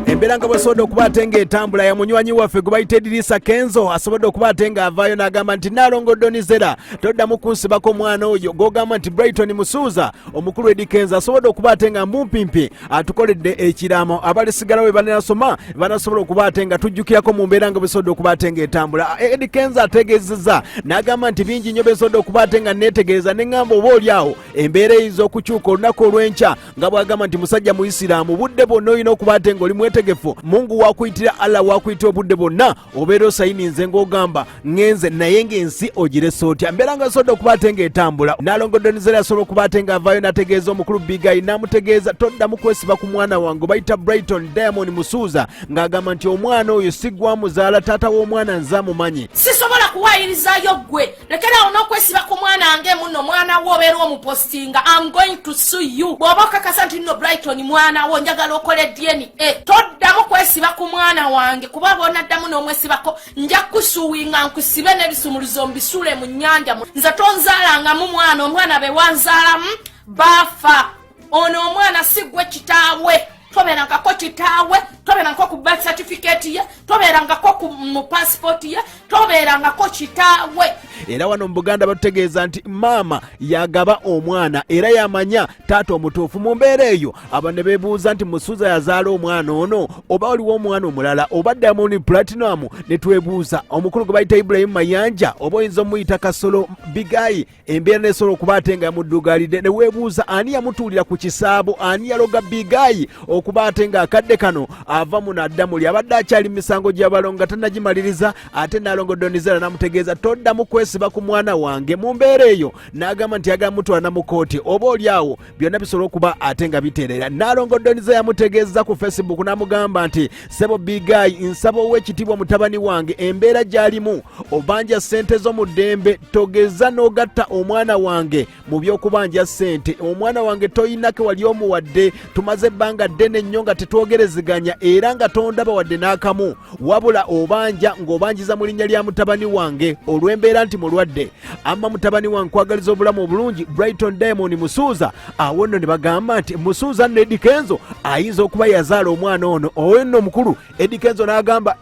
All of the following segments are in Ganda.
Embera nga bwesobodde okuba ate ng'etambula ya munywanyi waffe gwe bayita Eddy Kenzo asobodde okuba ate ng'avaayo n'agamba nti Nalongo Zella toddamu kunsibako omwana oyo g'ogamba nti Brighton Musuuza. Omukulu Eddy Kenzo asobodde okuba ate nga mbumpimpi atukoledde ekiraamo abalisigalawo banasoma banasobola okuba ate nga tujjukirako mu mbeera nga bwesobodde okuba ate ng'etambula. Eddy Kenzo ategeezezza n'agamba nti bingi nnyo besobodde okuba ate nga neetegeeza ne ŋŋamba oba oliawo embeera eyinza okukyuka olunaku olw'enkya nga bw'agamba nti musajja Muisiraamu budde bwonna olina okuba ate ng'oli mwetegefu. Mungu wakuyitira Allah wakuyitira obudde bwonna obeera osayininze ng'ogamba ngenze naye ng'ensi ogirese otya. Mbeera nga asobodde okuba ate ng'etambula. Nalongo Zella asobola okuba ate ng'avaayo n'ategeeza omukulu Bigayi n'amutegeeza toddamu kwesiba ku mwana wange bayita Brighton Diamond Musuuza ng'agamba nti omwana oyo si gwamuzaala taata w'omwana nze amumanyi. Sisobola kuwaayirizayo ggwe lekera onokwesiba ku mwana wange muno mwana wo obeera omupostinga. I'm going to sue you. Bw'oba okakasa nti nno Brighton mwana wo njagala okole DNA toddamu kwesiba ku mwana wange kuba bw'onaddamu n'omwesibako nja kusuwinga nkusibe n'ebisumuluzo mbisuule mu nnyanja. Nze tonzaalangamu mwana omwana be wanzaalamu baafa. Ono omwana si ggwe kitaawe. Tobeerangako kitaawe, tobeerangako ku birth certificate ye, tobeerangako ku mu passport ye, tobeerangako kitaawe. Era wano mu Buganda batutegeeza nti maama yagaba omwana era yamanya taata omutuufu. Mu mbeera eyo abo ne beebuuza nti Musuuza yazaala omwana ono oba waliwo omwana omulala oba Diamond Platinum. Ne twebuuza omukulu gwe bayita Ibrahim Mayanja oba oyinza omuyita Kasolo Bigayi embeera nesobola okuba ate nga yamuddugalidde. Ne weebuuza ani yamutuulira ku kisaabo, ani yaloga Bigayi okuba ate nga akadde kano ava mu nadda muli abadde akyali misango gy'abalongo nga tannagimaliriza. Ate Nalongo Zella n'amutegeeza toddamu kwesiba ku mwana wange. Mu mbeera eyo n'agamba nti yagala mutwala mu kooti oba oliawo byonna bisobola okuba ate nga biteerera. Nalongo Zella yamutegeeza ku Facebook n'amugamba nti Sebo Bigayi nsaba ow'ekitiibwa mutabani wange embeera gy'alimu obanja ssente zo mu ddembe togeza n'ogatta omwana wange mu by'okubanja ssente. Omwana wange toyinake wali omuwadde tumaze ebbanga ddene nnyo nga tetwogerezeganya era nga tondaba wadde n'akamu wabula obanja ng'obanjiza mu linnya lya mutabani wange olw'embeera nti mulwadde. Amma mutabani wange kwagaliza obulamu obulungi Brighton Diamond Musuuza. Awo nno ne bagamba nti Musuuza nno Eddy Kenzo ayinza okuba yazaala omwana ono. Owe nno omukulu Eddy Kenzo n'agamba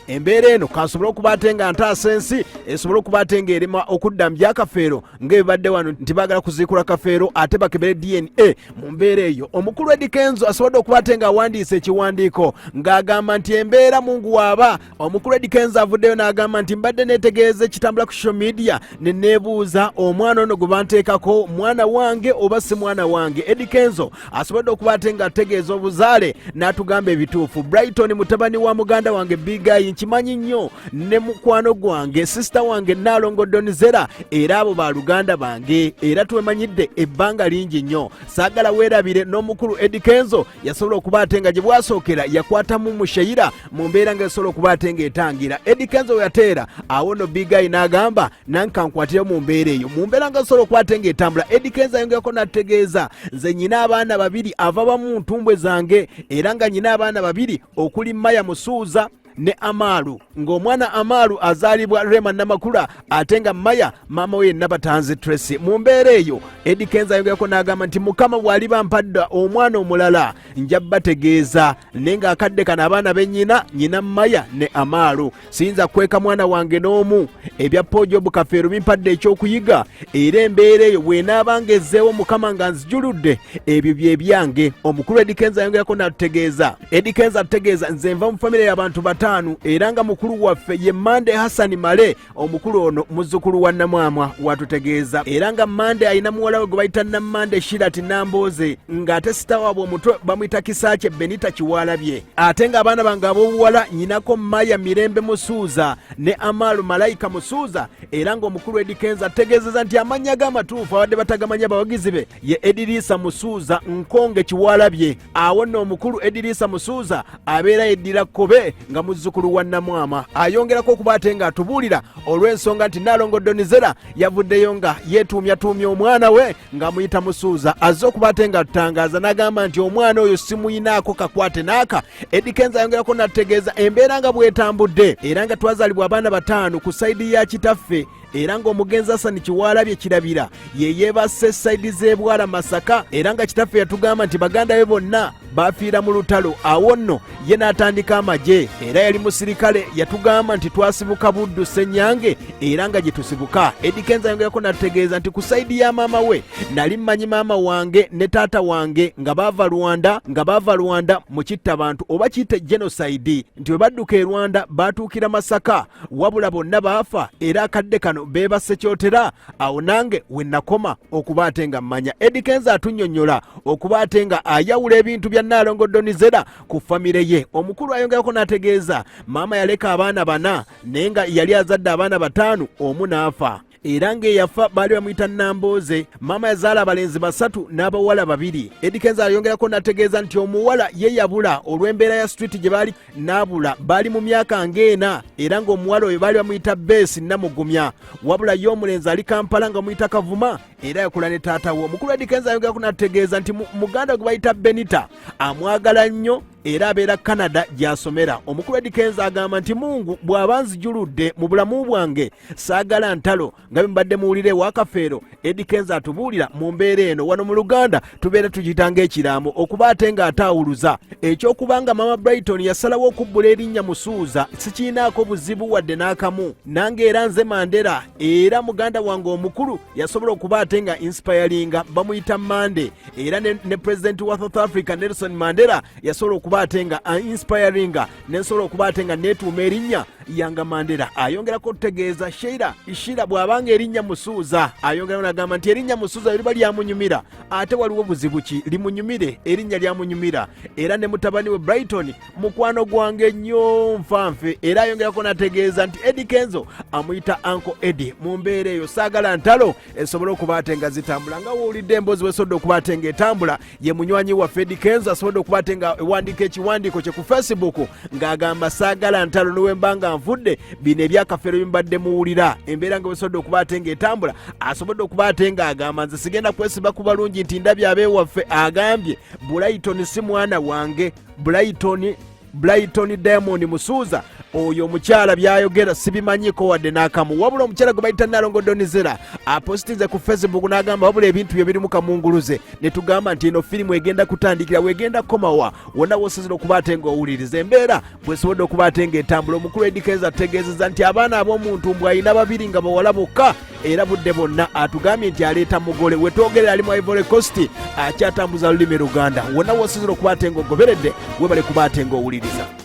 embeera eno kansobole okuba ate nga ntaasa ensi esobole okuba ate ng'erema okudda mu byakafeero ng'ebibadde wano nti baagala kuziikula kafeero ate bakebere DNA. Mu mbeera eyo omukulu Eddy Kenzo asobodde okuba ate ng'awandiisa ekiwandiiko ng'agamba nti embeera Mungu waaba. Omukulu Eddy Kenzo avuddeyo n'agamba nti mbadde neetegeeza ekitambula ku social media ne neebuuza omwana ono gwe banteekako mwana wange oba si mwana wange. Eddy Kenzo asobodde okuba ate ng'ategeeza obuzaale n'atugamba ebituufu. Brighton mutabani wa muganda wange Bigayi nkimanyi nnyo ne mukwano gwange sisita wange Nalongo Zella era abo baluganda bange era twemanyidde ebbanga lingi nnyo. Saagala weerabire n'omukulu Eddy Kenzo yasobola okuba ate nga gye bwasookera yakwatamu mushaira mu mbeera nga yasobola okuba ate ng'etangira. Eddy Kenzo yateera awo nno Bigayi n'agamba nankankwatire mu mbeera eyo mu mbeera nga yasobola okuba ate ng'etambula. Eddy Kenzo ayongerako n'ategeeza nze nyina abaana babiri ava bamu ntumbwe zange era nga nyina abaana babiri okuli Maya Musuuza ne Amalu ng'omwana Amalu azaalibwa Rema Namakula ate nga Maya maama we Nabatanzi Tracy. Mu mbeera eyo Eddy Kenzo ayogerako n'agamba nti Mukama bw'ali bampadda omwana omulala nja bategeeza naye ng'akadde kano abaana bennyina nyina Maya ne Amalu siyinza kweka mwana wange n'omu. Ebya Poojo Bukafeero bimpadde ekyokuyiga era embeera eyo bw'enaabanga ezzeewo Mukama nga nzijuludde ebyo bye byange. Omukulu Eddy Kenzo ayogerako n'atutegeeza Eddy Kenzo atutegeeza nze nva mu famire y'abantu era nga mukulu waffe ye Mande Hassan Male omukulu ono muzzukulu wa Namwamwa watutegeeza era nga Mande ayina muwala we gwe bayita Namande Shirati Namboze ng'ate sita waabwe omutwe bamuyita Kisaache Benita Kiwalabye ate ng'abaana bange ab'obuwala nyinako Maya Mirembe Musuuza ne Amalu Malayika Musuuza era ng'omukulu Eddy Kenzo ategeezeza nti amannya g'amatuufu abadde batagamanya abawagizi be ye Eddy Musuuza Nkonge Kiwalabye. Awo nno omukulu Eddy Musuuza abeera yeddira Kobe nga muzzukulu wa Namwama. Ayongerako okuba ate nga atubuulira olw'ensonga nti Nalongo Zella yavuddeyo nga yeetuumyatuumya omwana we ng'amuyita Musuuza azze okuba ate nga atutangaaza n'agamba nti omwana oyo simuyinaako kakwate n'aka. Eddy Kenzo ayongerako n'atutegeeza embeera nga bw'etambudde era nga twazaalibwa abaana 5 ku sayidi ya kitaffe era ng'omugenzi Hassan Kiwalabye Kirabira ye yeebase sayidi z'ebwala Masaka era nga kitaffe yatugamba nti baganda be bonna bafiira mu lutalo. Awo nno ye n'atandika amagye era yali musirikale. Yatugamba nti twasibuka Buddu Ssenyange era nga gye tusibuka. Eddy Kenzo ayongerako n'ategeeza nti ku sayidi ya maama we nali mmanyi maama wange ne taata wange nga baava Rwanda mu kittabantu oba kiyite genocide, nti bwe badduka e Rwanda baatuukira Masaka wabula bonna baafa era akadde kano beebase kyotera. Awo nange we nakoma okuba ate nga mmanya. Eddy Kenzo atunnyonnyola okuba ate nga ayawula ebintu bya Nnaalongo Donizera ku famire ye. Omukulu ayongerako n'ategeeza maama yaleka abaana 4 naye nga yali azadde abaana 5, omu n'afa. Era ng'eyafa baali bamuyita Nambooze. Maama yazaala abalenzi 3 n'abawala 2. Eddy Kenzo ayongerako n'ategeeza nti omuwala ye yabula olw'embeera ya street gye baali n'abula. Baali mu myaka ng'ena era ng'omuwala oyo baali bamuyita Beesi Namugumya, wabula ye omulenzi ali Kampala nga muyita Kavuma era yakula ne taata we. Omukulu Eddy Kenzo ayongerako n'ategeeza nti muganda gwe bayita Benita amwagala nnyo era abeera Canada gy'asomera. Omukulu Eddy Kenzo agamba nti Mungu bw'aba nzijuludde mu bulamu bwange saagala ntalo nga bwe mbadde muwulire wakafeero. Eddy Kenzo atubuulira mu mbeera eno wano mu Luganda tubeera tugiyita ng'ekiraamo okuba ate ng'ataawuluza ekyokubanga Mama Brighton yasalawo okubbula erinnya Musuuza sikiinaako buzibu wadde n'akamu. Nange era nze Mandela era muganda wange omukulu yasobola okuba ate nga inspiringa bamuyita Mande era ne President wa South Africa Nelson Mandela yasobola okuba ate nga inspiringa nensobola okuba ate nga neetuuma erinnya yanga Mandela. Ayongerako okutegeeza Sheila bw'abanga erinnya Musuuza ayongerako n'agamba nti erinnya Musuuza liba lyamunyumira ate waliwo buzibu ki limunyumire erinnya lyamunyumira. Era ne mutabani we Brighton mukwano gwange nnyo nfanfe. Era ayongerako n'ategeeza nti Eddy Kenzo amuyita Uncle Eddy. Mu mbeera eyo saagala ntalo esobole okuba ate nga zitambula. Nga wowulidde emboozi wesobodde okuba ate nga etambula ye munywanyi waffe Eddy Kenzo asobodde okuba ate nga ewandiika ekiwandiiko kye ku Facebook ng'agamba saagala ntalo niwe mbanga nvudde bino ebyakafeero bimbadde muwulira. Embeera nga wesobodde okuba ate nga etambula asobodde okuba ate nga agamba nze sigenda kwesiba ku balungi nti ndabye abeewaffe. Agambye Brighton si mwana wange, Brighton Diamond Musuuza oyo omukyala byayogera sibimanyiko wadde n'akamu, wabula omukyala gwe bayita Nnaalongo Donizera apositize ku Facebook n'agamba wabula ebintu byo birimu kamunguluze. Ne tugamba nti eno firimu egenda kutandikira wegenda komawa wonna wosizira okuba ate ng'owuliriza embeera bwesobodde okuba ate ng'etambula. Omukulu Eddy Kenzo ategeezezza nti abaana ab'omuntu mbw ayina 2 nga bawala bokka era budde bonna atugambye nti aleeta mugole wetwogerera ali mu Ivory Coast akyatambuza lulimi Luganda. Wonna wosizira okuba ate ng'ogoberedde webale kuba ate ng'owuliriza.